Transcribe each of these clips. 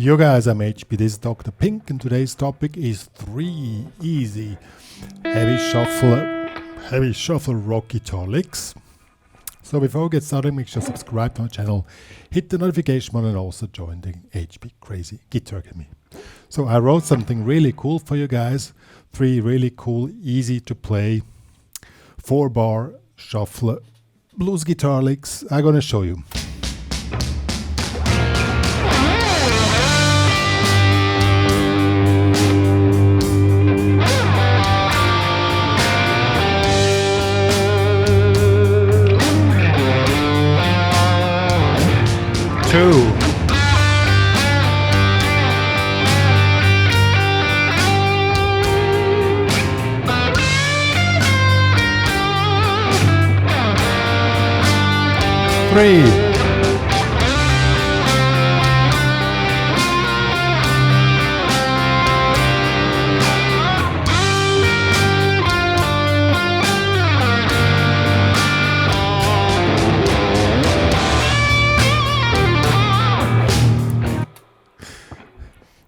Yo guys, I'm HP, this is Dr. Pink, and today's topic is 3 easy heavy shuffle rock guitar licks. So before we get started, make sure to subscribe to my channel, hit the notification button, and also join the HPCrazy Guitar Academy. So I wrote something really cool for you guys, 3 really cool, easy to play 4-bar shuffle blues guitar licks. I'm gonna show you. Two. Three.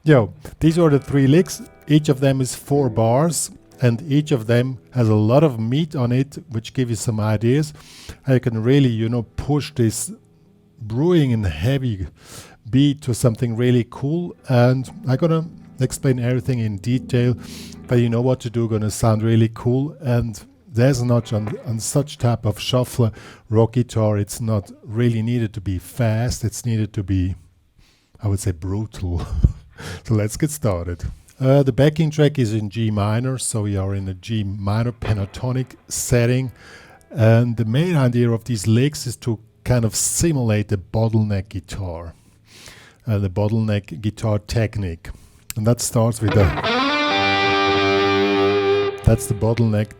Yo, these are the 3 licks. Each of them is 4 bars, and each of them has a lot of meat on it, which give you some ideas. I can really, push this brewing and heavy beat to something really cool. And I'm gonna explain everything in detail, but you know what to do. Gonna sound really cool. And there's not on such type of shuffler rock guitar. It's not really needed to be fast. It's needed to be, I would say, brutal. So let's get started. The backing track is in G minor, so we are in a G minor pentatonic setting. And the main idea of these licks is to kind of simulate the bottleneck guitar, the bottleneck guitar technique. And that starts with that's the bottleneck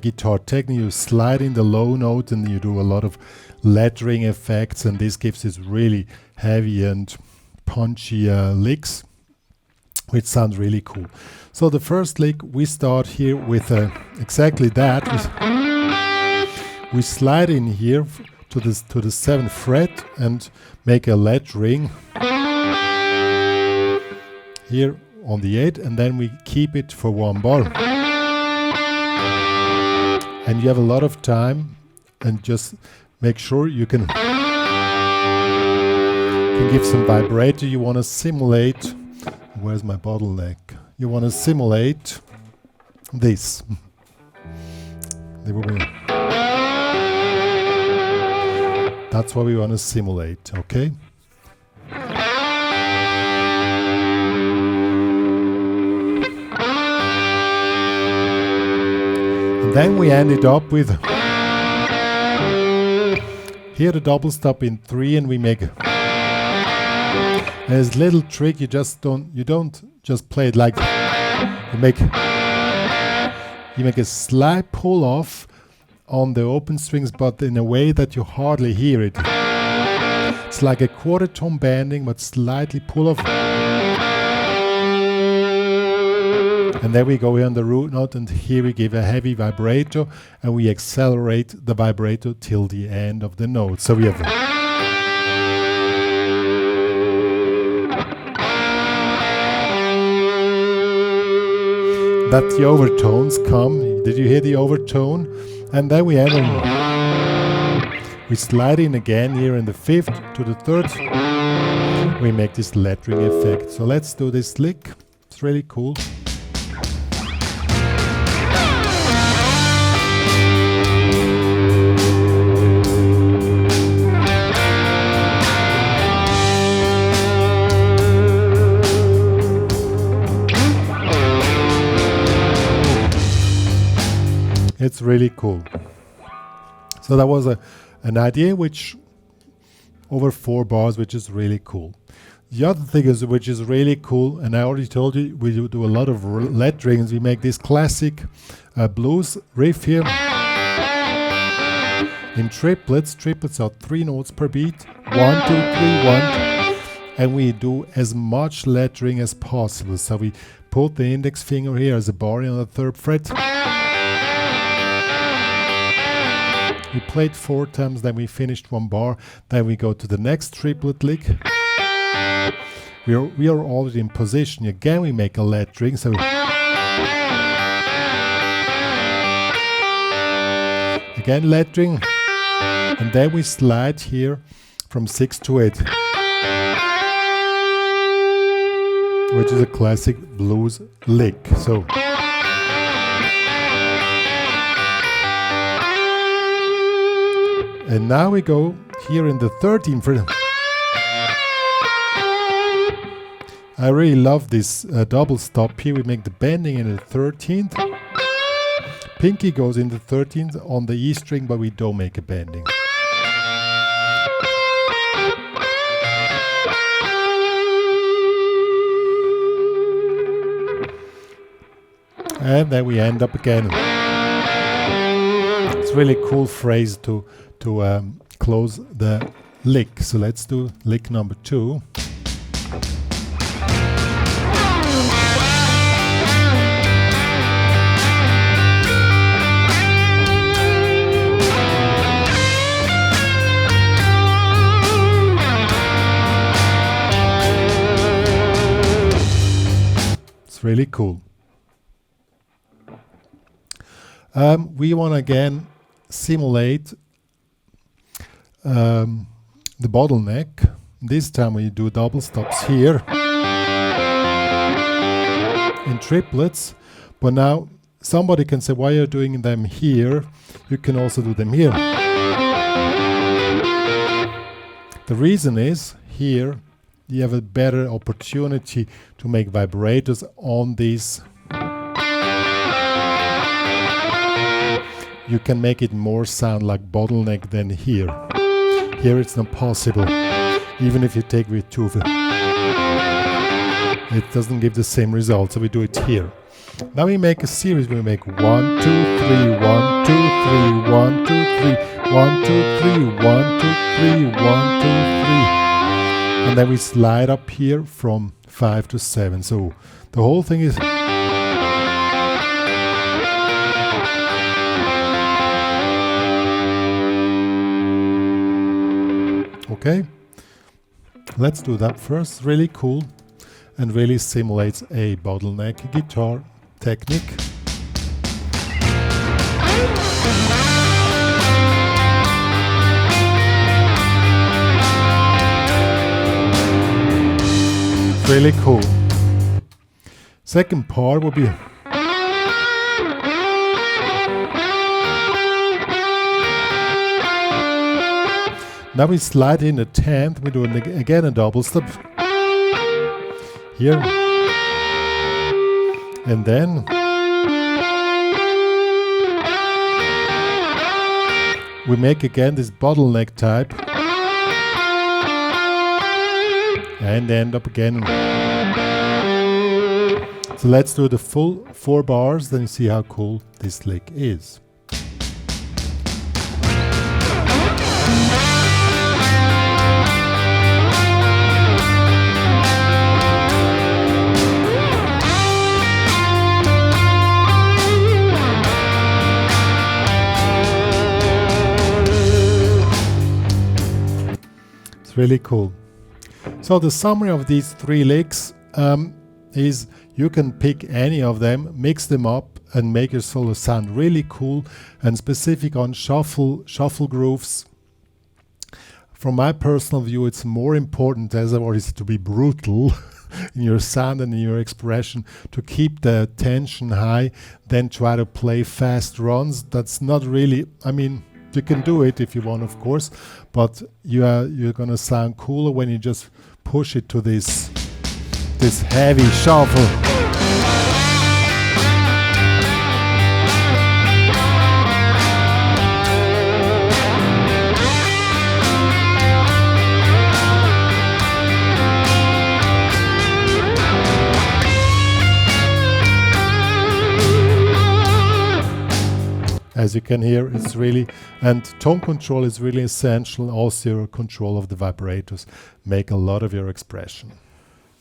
guitar technique. You slide in the low note and you do a lot of lettering effects, and this gives this really heavy and punchy licks, which sounds really cool. So the first lick, we start here with exactly that. We slide in here to the 7th fret and make a lettering here on the 8, and then we keep it for 1 bar. And you have a lot of time, and just make sure you can give some vibrato. You want to simulate. Where's my bottleneck? You want to simulate this. That's what we want to simulate, okay? And then we end it up with here the double stop in 3, and we make there's a little trick. You don't just play it like you make a slight pull off on the open strings, but in a way that you hardly hear it. It's like a quarter tone bending, but slightly pull off. And then we go here on the root note, and here we give a heavy vibrato, and we accelerate the vibrato till the end of the note. So we have that the overtones come. Did you hear the overtone? And then we end on, we slide in again here in the 5th to the 3rd. We make this lettering effect. So let's do this lick. It's really cool. It's really cool. So that was an idea which over 4 bars, which is really cool. The other thing is, which is really cool, and I already told you, we do a lot of letterings. We make this classic blues riff here in triplets. Triplets are 3 notes per beat. 1, 2, 3, 1. And we do as much lettering as possible. So we put the index finger here as a bar on the 3rd fret. We played 4 times, then we finished 1 bar, then we go to the next triplet lick. we are already in position. Again, we make a lettering. So again, lettering, and then we slide here from 6 to 8, which is a classic blues lick. So and now we go here in the 13th. I really love this double stop here. We make the bending in the 13th. Pinky goes in the 13th on the E string, but we don't make a bending. And then we end up again. It's really cool phrase to close the lick. So let's do lick number 2. It's really cool. We want to again simulate the bottleneck. This time we do double stops here in triplets, but now somebody can say, why are you doing them here? You can also do them here. The reason is here you have a better opportunity to make vibrators on these. You can make it more sound like bottleneck than here. Here it's not possible. Even if you take with 2 of it, it doesn't give the same result, so we do it here. Now we make a series. We make 1, 2, 3, 1, 2, 3, 1, 2, 3, 1, 2, 3, 1, 2, 3, 1, 2, 3. And then we slide up here from 5 to 7. So the whole thing is okay. Let's do that first. Really cool and really simulates a bottleneck guitar technique. Really cool. Second part will be now we slide in a 10th, we do again a double stop here, and then we make again this bottleneck type and end up again. So let's do the full 4 bars, then you see how cool this lick is. Really cool. So the summary of these 3 licks is you can pick any of them, mix them up and make your solo sound really cool and specific on shuffle grooves. From my personal view, it's more important, as I've already said, to be brutal in your sound and in your expression, to keep the tension high, than try to play fast runs. That's not really, I mean, you can do it if you want, of course, but you're gonna sound cooler when you just push it to this heavy shuffle. As you can hear, it's really, and tone control is really essential. Also your control of the vibrators make a lot of your expression.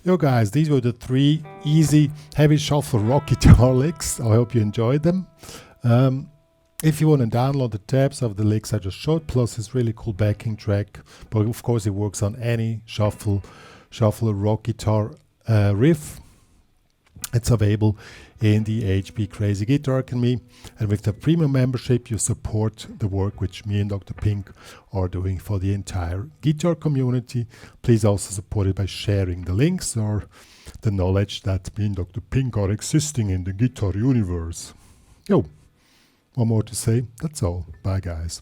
Yo guys, these were the 3 easy heavy shuffle rock guitar licks. I hope you enjoyed them. If you want to download the tabs of the licks I just showed, plus this really cool backing track, but of course it works on any shuffle shuffle rock guitar riff. It's available in the HPCrazy Guitar Academy, and with the premium membership you support the work which me and Dr. Pink are doing for the entire guitar community. Please also support it by sharing the links or the knowledge that me and Dr. Pink are existing in the guitar universe. Yo, one more to say, that's all. Bye guys.